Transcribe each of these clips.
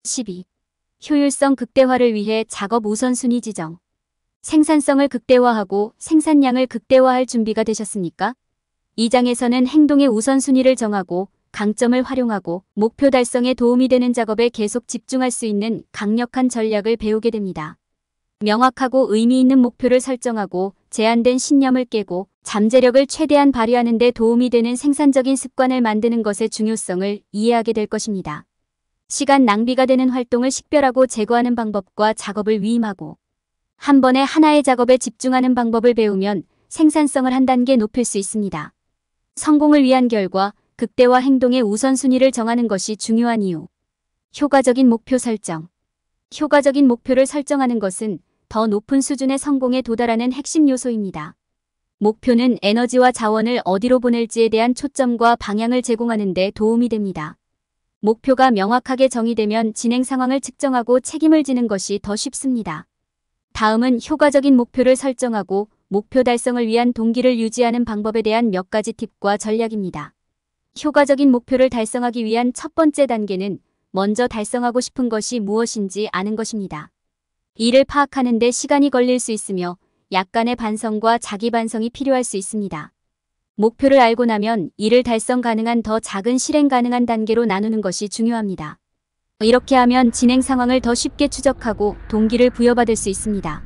12. 효율성 극대화를 위해 작업 우선순위 지정. 생산성을 극대화하고 생산량을 극대화할 준비가 되셨습니까? 이 장에서는 행동의 우선순위를 정하고 강점을 활용하고 목표 달성에 도움이 되는 작업에 계속 집중할 수 있는 강력한 전략을 배우게 됩니다. 명확하고 의미 있는 목표를 설정하고 제한된 신념을 깨고 잠재력을 최대한 발휘하는 데 도움이 되는 생산적인 습관을 만드는 것의 중요성을 이해하게 될 것입니다. 시간 낭비가 되는 활동을 식별하고 제거하는 방법과 작업을 위임하고 한 번에 하나의 작업에 집중하는 방법을 배우면 생산성을 한 단계 높일 수 있습니다. 성공을 위한 결과, 극대화 행동의 우선순위를 정하는 것이 중요한 이유. 효과적인 목표 설정. 효과적인 목표를 설정하는 것은 더 높은 수준의 성공에 도달하는 핵심 요소입니다. 목표는 에너지와 자원을 어디로 보낼지에 대한 초점과 방향을 제공하는 데 도움이 됩니다. 목표가 명확하게 정의되면 진행 상황을 측정하고 책임을 지는 것이 더 쉽습니다. 다음은 효과적인 목표를 설정하고 목표 달성을 위한 동기를 유지하는 방법에 대한 몇 가지 팁과 전략입니다. 효과적인 목표를 달성하기 위한 첫 번째 단계는 먼저 달성하고 싶은 것이 무엇인지 아는 것입니다. 이를 파악하는 데 시간이 걸릴 수 있으며 약간의 반성과 자기 반성이 필요할 수 있습니다. 목표를 알고 나면 이를 달성 가능한 더 작은 실행 가능한 단계로 나누는 것이 중요합니다. 이렇게 하면 진행 상황을 더 쉽게 추적하고 동기를 부여받을 수 있습니다.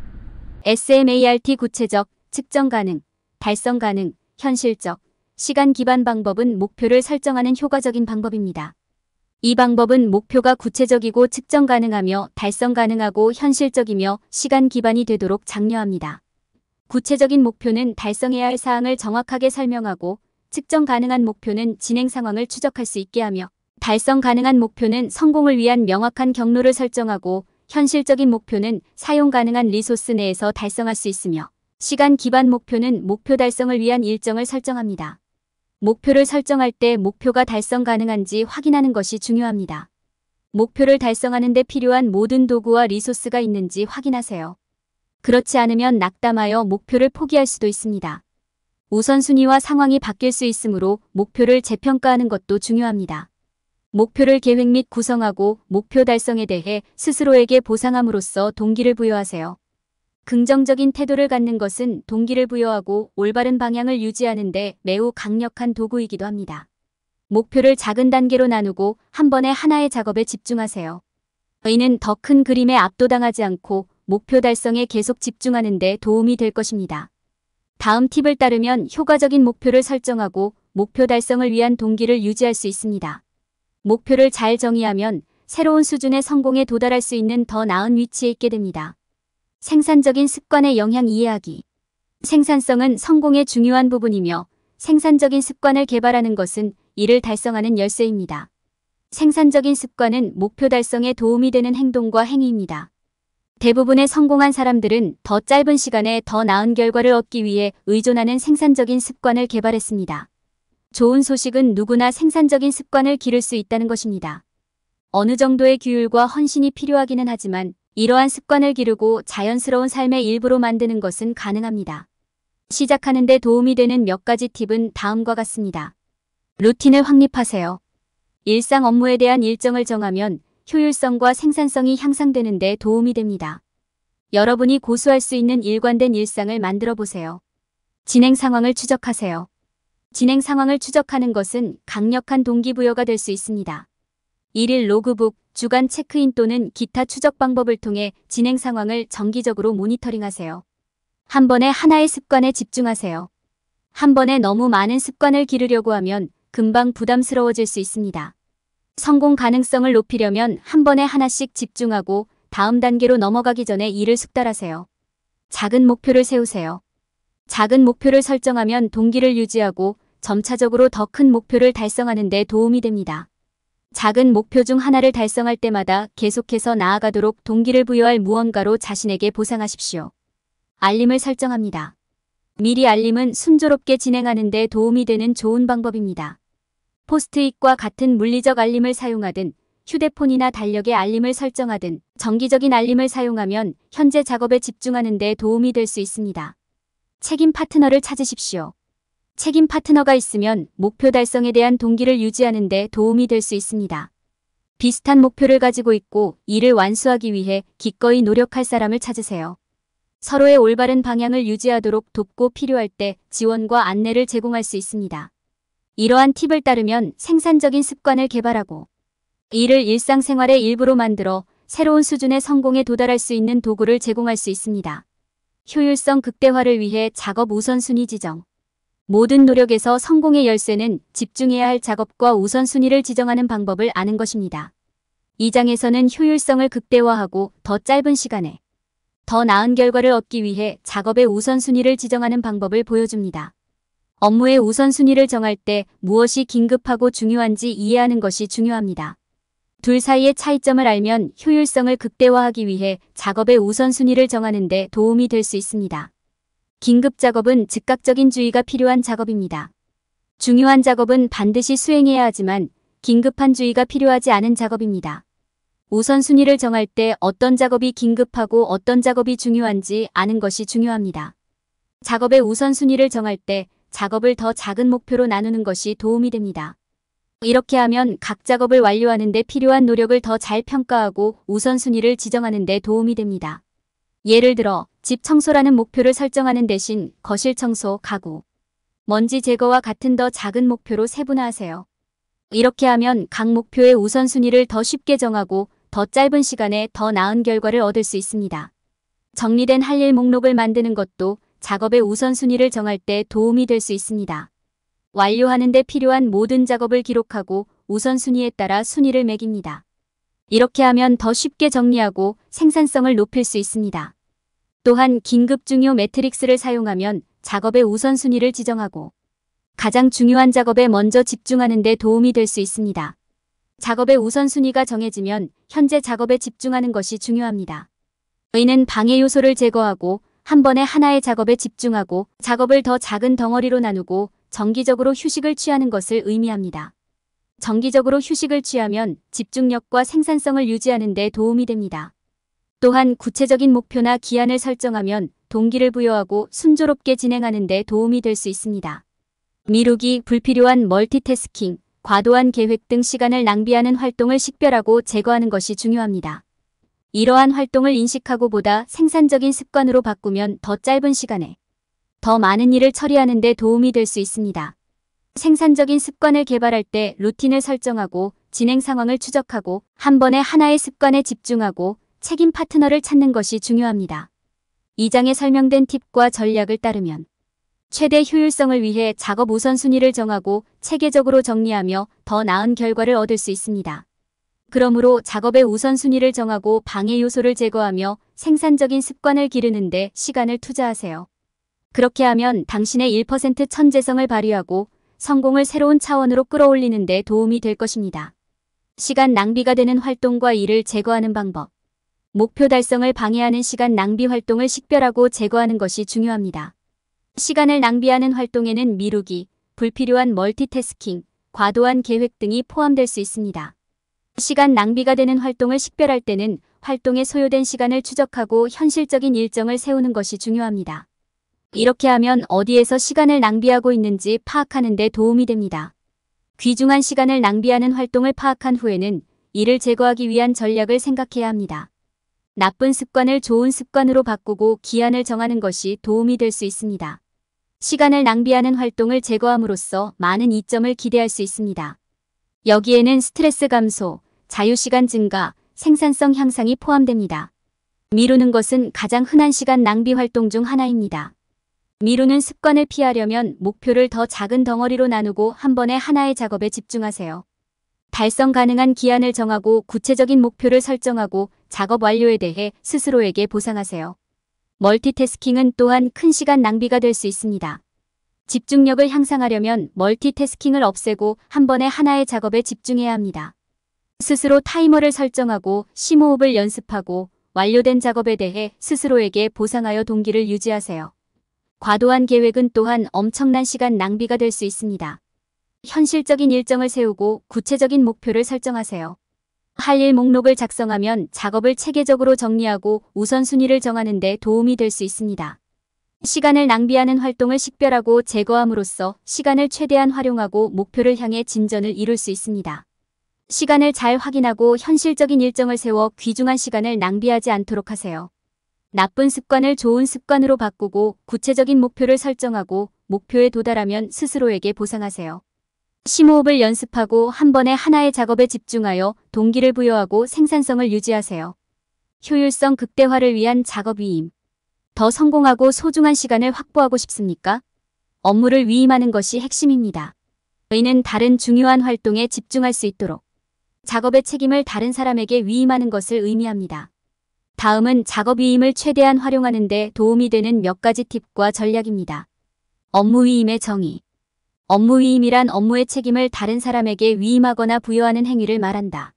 SMART 구체적, 측정 가능, 달성 가능, 현실적, 시간 기반 방법은 목표를 설정하는 효과적인 방법입니다. 이 방법은 목표가 구체적이고 측정 가능하며 달성 가능하고 현실적이며 시간 기반이 되도록 장려합니다. 구체적인 목표는 달성해야 할 사항을 정확하게 설명하고 측정 가능한 목표는 진행 상황을 추적할 수 있게 하며 달성 가능한 목표는 성공을 위한 명확한 경로를 설정하고 현실적인 목표는 사용 가능한 리소스 내에서 달성할 수 있으며 시간 기반 목표는 목표 달성을 위한 일정을 설정합니다. 목표를 설정할 때 목표가 달성 가능한지 확인하는 것이 중요합니다. 목표를 달성하는 데 필요한 모든 도구와 리소스가 있는지 확인하세요. 그렇지 않으면 낙담하여 목표를 포기할 수도 있습니다. 우선순위와 상황이 바뀔 수 있으므로 목표를 재평가하는 것도 중요합니다. 목표를 계획 및 구성하고 목표 달성에 대해 스스로에게 보상함으로써 동기를 부여하세요. 긍정적인 태도를 갖는 것은 동기를 부여하고 올바른 방향을 유지하는 데 매우 강력한 도구이기도 합니다. 목표를 작은 단계로 나누고 한 번에 하나의 작업에 집중하세요. 이는 더 큰 그림에 압도당하지 않고 목표 달성에 계속 집중하는 데 도움이 될 것입니다. 다음 팁을 따르면 효과적인 목표를 설정하고 목표 달성을 위한 동기를 유지할 수 있습니다. 목표를 잘 정의하면 새로운 수준의 성공에 도달할 수 있는 더 나은 위치에 있게 됩니다. 생산적인 습관의 영향 이해하기. 생산성은 성공의 중요한 부분이며 생산적인 습관을 개발하는 것은 이를 달성하는 열쇠입니다. 생산적인 습관은 목표 달성에 도움이 되는 행동과 행위입니다. 대부분의 성공한 사람들은 더 짧은 시간에 더 나은 결과를 얻기 위해 의존하는 생산적인 습관을 개발했습니다. 좋은 소식은 누구나 생산적인 습관을 기를 수 있다는 것입니다. 어느 정도의 규율과 헌신이 필요하기는 하지만 이러한 습관을 기르고 자연스러운 삶의 일부로 만드는 것은 가능합니다. 시작하는 데 도움이 되는 몇 가지 팁은 다음과 같습니다. 루틴을 확립하세요. 일상 업무에 대한 일정을 정하면 효율성과 생산성이 향상되는 데 도움이 됩니다. 여러분이 고수할 수 있는 일관된 일상을 만들어 보세요. 진행 상황을 추적하세요. 진행 상황을 추적하는 것은 강력한 동기부여가 될 수 있습니다. 일일 로그북, 주간 체크인 또는 기타 추적 방법을 통해 진행 상황을 정기적으로 모니터링하세요. 한 번에 하나의 습관에 집중하세요. 한 번에 너무 많은 습관을 기르려고 하면 금방 부담스러워질 수 있습니다. 성공 가능성을 높이려면 한 번에 하나씩 집중하고 다음 단계로 넘어가기 전에 이를 숙달하세요. 작은 목표를 세우세요. 작은 목표를 설정하면 동기를 유지하고 점차적으로 더 큰 목표를 달성하는 데 도움이 됩니다. 작은 목표 중 하나를 달성할 때마다 계속해서 나아가도록 동기를 부여할 무언가로 자신에게 보상하십시오. 알림을 설정합니다. 미리 알림은 순조롭게 진행하는 데 도움이 되는 좋은 방법입니다. 포스트잇과 같은 물리적 알림을 사용하든 휴대폰이나 달력에 알림을 설정하든 정기적인 알림을 사용하면 현재 작업에 집중하는 데 도움이 될 수 있습니다. 책임 파트너를 찾으십시오. 책임 파트너가 있으면 목표 달성에 대한 동기를 유지하는 데 도움이 될 수 있습니다. 비슷한 목표를 가지고 있고 이를 완수하기 위해 기꺼이 노력할 사람을 찾으세요. 서로의 올바른 방향을 유지하도록 돕고 필요할 때 지원과 안내를 제공할 수 있습니다. 이러한 팁을 따르면 생산적인 습관을 개발하고 이를 일상생활의 일부로 만들어 새로운 수준의 성공에 도달할 수 있는 도구를 제공할 수 있습니다. 효율성 극대화를 위해 작업 우선순위 지정. 모든 노력에서 성공의 열쇠는 집중해야 할 작업과 우선순위를 지정하는 방법을 아는 것입니다. 이 장에서는 효율성을 극대화하고 더 짧은 시간에 더 나은 결과를 얻기 위해 작업의 우선순위를 지정하는 방법을 보여줍니다. 업무의 우선순위를 정할 때 무엇이 긴급하고 중요한지 이해하는 것이 중요합니다. 둘 사이의 차이점을 알면 효율성을 극대화하기 위해 작업의 우선순위를 정하는 데 도움이 될 수 있습니다. 긴급 작업은 즉각적인 주의가 필요한 작업입니다. 중요한 작업은 반드시 수행해야 하지만 긴급한 주의가 필요하지 않은 작업입니다. 우선순위를 정할 때 어떤 작업이 긴급하고 어떤 작업이 중요한지 아는 것이 중요합니다. 작업의 우선순위를 정할 때 작업을 더 작은 목표로 나누는 것이 도움이 됩니다. 이렇게 하면 각 작업을 완료하는 데 필요한 노력을 더 잘 평가하고 우선순위를 지정하는 데 도움이 됩니다. 예를 들어 집 청소라는 목표를 설정하는 대신 거실 청소, 가구, 먼지 제거와 같은 더 작은 목표로 세분화하세요. 이렇게 하면 각 목표의 우선순위를 더 쉽게 정하고 더 짧은 시간에 더 나은 결과를 얻을 수 있습니다. 정리된 할 일 목록을 만드는 것도 작업의 우선순위를 정할 때 도움이 될 수 있습니다. 완료하는 데 필요한 모든 작업을 기록하고 우선순위에 따라 순위를 매깁니다. 이렇게 하면 더 쉽게 정리하고 생산성을 높일 수 있습니다. 또한 긴급 중요 매트릭스를 사용하면 작업의 우선순위를 지정하고 가장 중요한 작업에 먼저 집중하는 데 도움이 될 수 있습니다. 작업의 우선순위가 정해지면 현재 작업에 집중하는 것이 중요합니다. 이는 방해 요소를 제거하고 한 번에 하나의 작업에 집중하고 작업을 더 작은 덩어리로 나누고 정기적으로 휴식을 취하는 것을 의미합니다. 정기적으로 휴식을 취하면 집중력과 생산성을 유지하는 데 도움이 됩니다. 또한 구체적인 목표나 기한을 설정하면 동기를 부여하고 순조롭게 진행하는 데 도움이 될 수 있습니다. 미루기, 불필요한 멀티태스킹, 과도한 계획 등 시간을 낭비하는 활동을 식별하고 제거하는 것이 중요합니다. 이러한 활동을 인식하고 보다 생산적인 습관으로 바꾸면 더 짧은 시간에 더 많은 일을 처리하는 데 도움이 될 수 있습니다. 생산적인 습관을 개발할 때 루틴을 설정하고 진행 상황을 추적하고 한 번에 하나의 습관에 집중하고 책임 파트너를 찾는 것이 중요합니다. 이 장에 설명된 팁과 전략을 따르면 최대 효율성을 위해 작업 우선순위를 정하고 체계적으로 정리하며 더 나은 결과를 얻을 수 있습니다. 그러므로 작업의 우선순위를 정하고 방해 요소를 제거하며 생산적인 습관을 기르는 데 시간을 투자하세요. 그렇게 하면 당신의 1% 천재성을 발휘하고 성공을 새로운 차원으로 끌어올리는 데 도움이 될 것입니다. 시간 낭비가 되는 활동과 일을 제거하는 방법. 목표 달성을 방해하는 시간 낭비 활동을 식별하고 제거하는 것이 중요합니다. 시간을 낭비하는 활동에는 미루기, 불필요한 멀티태스킹, 과도한 계획 등이 포함될 수 있습니다. 시간 낭비가 되는 활동을 식별할 때는 활동에 소요된 시간을 추적하고 현실적인 일정을 세우는 것이 중요합니다. 이렇게 하면 어디에서 시간을 낭비하고 있는지 파악하는 데 도움이 됩니다. 귀중한 시간을 낭비하는 활동을 파악한 후에는 이를 제거하기 위한 전략을 생각해야 합니다. 나쁜 습관을 좋은 습관으로 바꾸고 기한을 정하는 것이 도움이 될 수 있습니다. 시간을 낭비하는 활동을 제거함으로써 많은 이점을 기대할 수 있습니다. 여기에는 스트레스 감소, 자유시간 증가, 생산성 향상이 포함됩니다. 미루는 것은 가장 흔한 시간 낭비 활동 중 하나입니다. 미루는 습관을 피하려면 목표를 더 작은 덩어리로 나누고 한 번에 하나의 작업에 집중하세요. 달성 가능한 기한을 정하고 구체적인 목표를 설정하고 작업 완료에 대해 스스로에게 보상하세요. 멀티태스킹은 또한 큰 시간 낭비가 될 수 있습니다. 집중력을 향상하려면 멀티태스킹을 없애고 한 번에 하나의 작업에 집중해야 합니다. 스스로 타이머를 설정하고 심호흡을 연습하고 완료된 작업에 대해 스스로에게 보상하여 동기를 유지하세요. 과도한 계획은 또한 엄청난 시간 낭비가 될 수 있습니다. 현실적인 일정을 세우고 구체적인 목표를 설정하세요. 할 일 목록을 작성하면 작업을 체계적으로 정리하고 우선순위를 정하는 데 도움이 될 수 있습니다. 시간을 낭비하는 활동을 식별하고 제거함으로써 시간을 최대한 활용하고 목표를 향해 진전을 이룰 수 있습니다. 시간을 잘 확인하고 현실적인 일정을 세워 귀중한 시간을 낭비하지 않도록 하세요. 나쁜 습관을 좋은 습관으로 바꾸고 구체적인 목표를 설정하고 목표에 도달하면 스스로에게 보상하세요. 심호흡을 연습하고 한 번에 하나의 작업에 집중하여 동기를 부여하고 생산성을 유지하세요. 효율성 극대화를 위한 작업 위임. 더 성공하고 소중한 시간을 확보하고 싶습니까? 업무를 위임하는 것이 핵심입니다. 이는 다른 중요한 활동에 집중할 수 있도록 작업의 책임을 다른 사람에게 위임하는 것을 의미합니다. 다음은 작업 위임을 최대한 활용하는 데 도움이 되는 몇 가지 팁과 전략입니다. 업무 위임의 정의. 업무 위임이란 업무의 책임을 다른 사람에게 위임하거나 부여하는 행위를 말한다.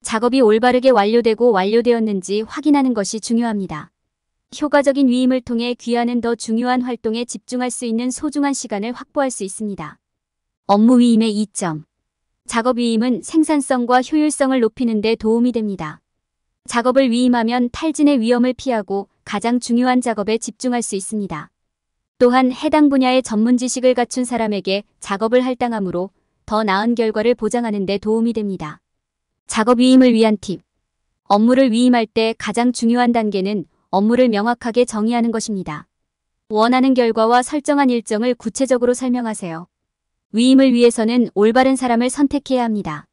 작업이 올바르게 완료되고 완료되었는지 확인하는 것이 중요합니다. 효과적인 위임을 통해 귀하는 더 중요한 활동에 집중할 수 있는 소중한 시간을 확보할 수 있습니다. 업무 위임의 이점. 작업 위임은 생산성과 효율성을 높이는 데 도움이 됩니다. 작업을 위임하면 탈진의 위험을 피하고 가장 중요한 작업에 집중할 수 있습니다. 또한 해당 분야의 전문 지식을 갖춘 사람에게 작업을 할당하므로 더 나은 결과를 보장하는 데 도움이 됩니다. 작업 위임을 위한 팁. 업무를 위임할 때 가장 중요한 단계는 업무를 명확하게 정의하는 것입니다. 원하는 결과와 설정한 일정을 구체적으로 설명하세요. 위임을 위해서는 올바른 사람을 선택해야 합니다.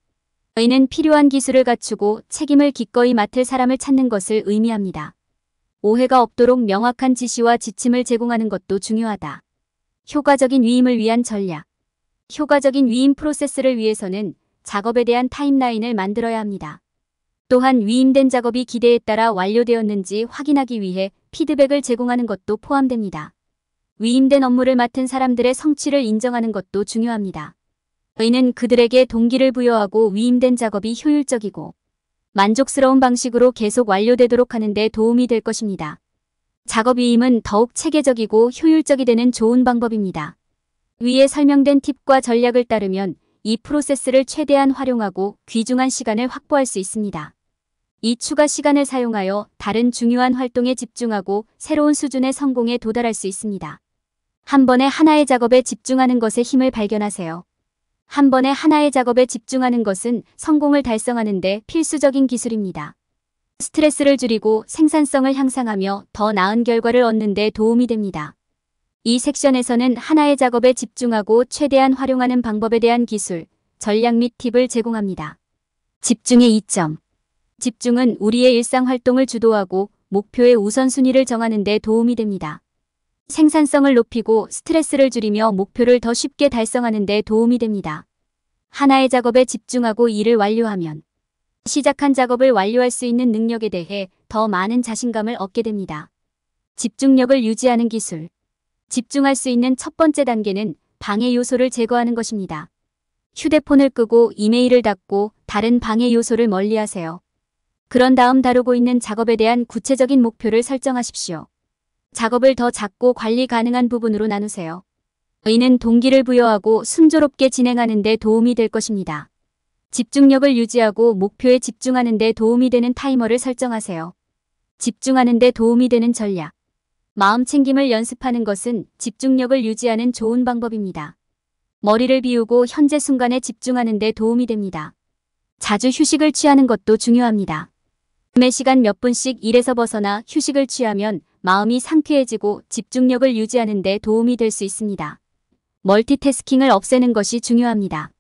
이는 필요한 기술을 갖추고 책임을 기꺼이 맡을 사람을 찾는 것을 의미합니다. 오해가 없도록 명확한 지시와 지침을 제공하는 것도 중요하다. 효과적인 위임을 위한 전략. 효과적인 위임 프로세스를 위해서는 작업에 대한 타임라인을 만들어야 합니다. 또한 위임된 작업이 기대에 따라 완료되었는지 확인하기 위해 피드백을 제공하는 것도 포함됩니다. 위임된 업무를 맡은 사람들의 성취를 인정하는 것도 중요합니다. 이는 그들에게 동기를 부여하고 위임된 작업이 효율적이고 만족스러운 방식으로 계속 완료되도록 하는 데 도움이 될 것입니다. 작업 위임은 더욱 체계적이고 효율적이 되는 좋은 방법입니다. 위에 설명된 팁과 전략을 따르면 이 프로세스를 최대한 활용하고 귀중한 시간을 확보할 수 있습니다. 이 추가 시간을 사용하여 다른 중요한 활동에 집중하고 새로운 수준의 성공에 도달할 수 있습니다. 한 번에 하나의 작업에 집중하는 것의 힘을 발견하세요. 한 번에 하나의 작업에 집중하는 것은 성공을 달성하는 데 필수적인 기술입니다. 스트레스를 줄이고 생산성을 향상하며 더 나은 결과를 얻는 데 도움이 됩니다. 이 섹션에서는 하나의 작업에 집중하고 최대한 활용하는 방법에 대한 기술, 전략 및 팁을 제공합니다. 집중의 이점. 집중은 우리의 일상 활동을 주도하고 목표의 우선순위를 정하는 데 도움이 됩니다. 생산성을 높이고 스트레스를 줄이며 목표를 더 쉽게 달성하는 데 도움이 됩니다. 하나의 작업에 집중하고 일을 완료하면 시작한 작업을 완료할 수 있는 능력에 대해 더 많은 자신감을 얻게 됩니다. 집중력을 유지하는 기술. 집중할 수 있는 첫 번째 단계는 방해 요소를 제거하는 것입니다. 휴대폰을 끄고 이메일을 닫고 다른 방해 요소를 멀리하세요. 그런 다음 다루고 있는 작업에 대한 구체적인 목표를 설정하십시오. 작업을 더 작고 관리 가능한 부분으로 나누세요. 이는 동기를 부여하고 순조롭게 진행하는 데 도움이 될 것입니다. 집중력을 유지하고 목표에 집중하는 데 도움이 되는 타이머를 설정하세요. 집중하는 데 도움이 되는 전략. 마음 챙김을 연습하는 것은 집중력을 유지하는 좋은 방법입니다. 머리를 비우고 현재 순간에 집중하는 데 도움이 됩니다. 자주 휴식을 취하는 것도 중요합니다. 매 시간 몇 분씩 일에서 벗어나 휴식을 취하면 마음이 상쾌해지고 집중력을 유지하는 데 도움이 될 수 있습니다. 멀티태스킹을 없애는 것이 중요합니다.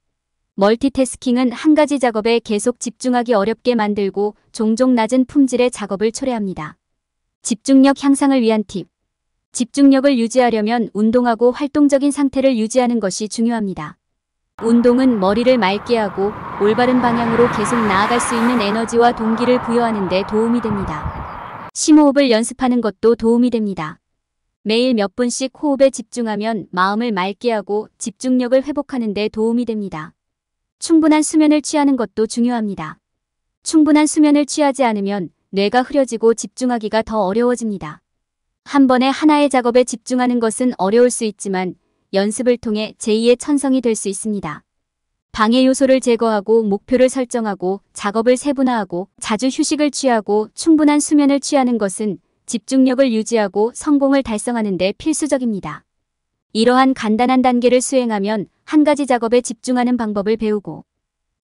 멀티태스킹은 한 가지 작업에 계속 집중하기 어렵게 만들고 종종 낮은 품질의 작업을 초래합니다. 집중력 향상을 위한 팁. 집중력을 유지하려면 운동하고 활동적인 상태를 유지하는 것이 중요합니다. 운동은 머리를 맑게 하고 올바른 방향으로 계속 나아갈 수 있는 에너지와 동기를 부여하는 데 도움이 됩니다. 심호흡을 연습하는 것도 도움이 됩니다. 매일 몇 분씩 호흡에 집중하면 마음을 맑게 하고 집중력을 회복하는 데 도움이 됩니다. 충분한 수면을 취하는 것도 중요합니다. 충분한 수면을 취하지 않으면 뇌가 흐려지고 집중하기가 더 어려워집니다. 한 번에 하나의 작업에 집중하는 것은 어려울 수 있지만 연습을 통해 제2의 천성이 될 수 있습니다. 방해 요소를 제거하고 목표를 설정하고 작업을 세분화하고 자주 휴식을 취하고 충분한 수면을 취하는 것은 집중력을 유지하고 성공을 달성하는 데 필수적입니다. 이러한 간단한 단계를 수행하면 한 가지 작업에 집중하는 방법을 배우고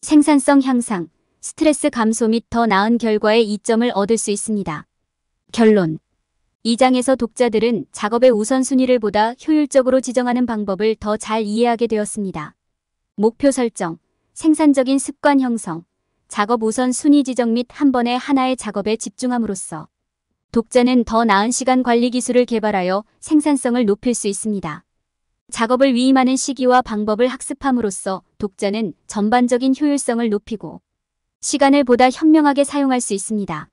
생산성 향상, 스트레스 감소 및 더 나은 결과의 이점을 얻을 수 있습니다. 결론. 이 장에서 독자들은 작업의 우선순위를 보다 효율적으로 지정하는 방법을 더 잘 이해하게 되었습니다. 목표 설정, 생산적인 습관 형성, 작업 우선순위 지정 및 한 번에 하나의 작업에 집중함으로써 독자는 더 나은 시간 관리 기술을 개발하여 생산성을 높일 수 있습니다. 작업을 위임하는 시기와 방법을 학습함으로써 독자는 전반적인 효율성을 높이고 시간을 보다 현명하게 사용할 수 있습니다.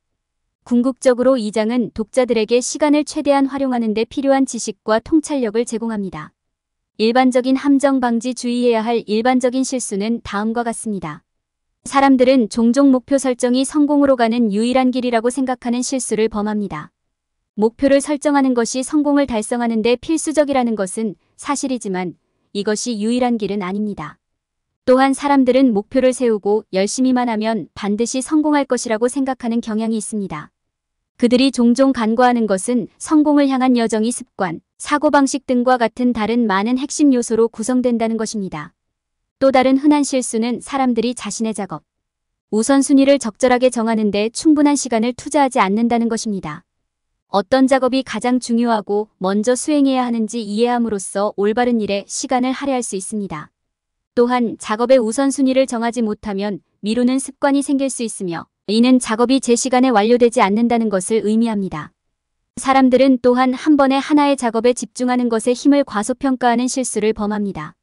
궁극적으로 이 장은 독자들에게 시간을 최대한 활용하는 데 필요한 지식과 통찰력을 제공합니다. 일반적인 함정 방지 주의해야 할 일반적인 실수는 다음과 같습니다. 사람들은 종종 목표 설정이 성공으로 가는 유일한 길이라고 생각하는 실수를 범합니다. 목표를 설정하는 것이 성공을 달성하는 데 필수적이라는 것은 사실이지만 이것이 유일한 길은 아닙니다. 또한 사람들은 목표를 세우고 열심히만 하면 반드시 성공할 것이라고 생각하는 경향이 있습니다. 그들이 종종 간과하는 것은 성공을 향한 여정이 습관, 사고방식 등과 같은 다른 많은 핵심 요소로 구성된다는 것입니다. 또 다른 흔한 실수는 사람들이 자신의 작업, 우선순위를 적절하게 정하는 데 충분한 시간을 투자하지 않는다는 것입니다. 어떤 작업이 가장 중요하고 먼저 수행해야 하는지 이해함으로써 올바른 일에 시간을 할애할 수 있습니다. 또한 작업의 우선순위를 정하지 못하면 미루는 습관이 생길 수 있으며 이는 작업이 제 시간에 완료되지 않는다는 것을 의미합니다. 사람들은 또한 한 번에 하나의 작업에 집중하는 것에 힘을 과소평가하는 실수를 범합니다.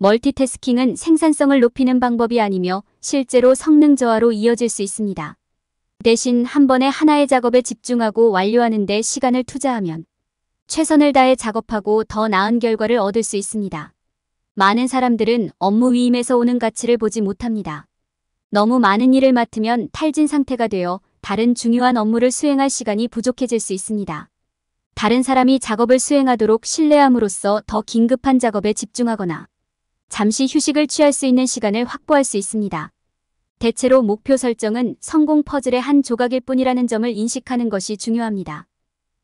멀티태스킹은 생산성을 높이는 방법이 아니며 실제로 성능 저하로 이어질 수 있습니다. 대신 한 번에 하나의 작업에 집중하고 완료하는 데 시간을 투자하면 최선을 다해 작업하고 더 나은 결과를 얻을 수 있습니다. 많은 사람들은 업무 위임에서 오는 가치를 보지 못합니다. 너무 많은 일을 맡으면 탈진 상태가 되어 다른 중요한 업무를 수행할 시간이 부족해질 수 있습니다. 다른 사람이 작업을 수행하도록 신뢰함으로써 더 긴급한 작업에 집중하거나 잠시 휴식을 취할 수 있는 시간을 확보할 수 있습니다. 대체로 목표 설정은 성공 퍼즐의 한 조각일 뿐이라는 점을 인식하는 것이 중요합니다.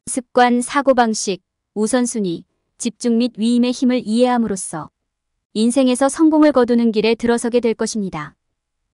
습관, 사고방식, 우선순위, 집중 및 위임의 힘을 이해함으로써 인생에서 성공을 거두는 길에 들어서게 될 것입니다.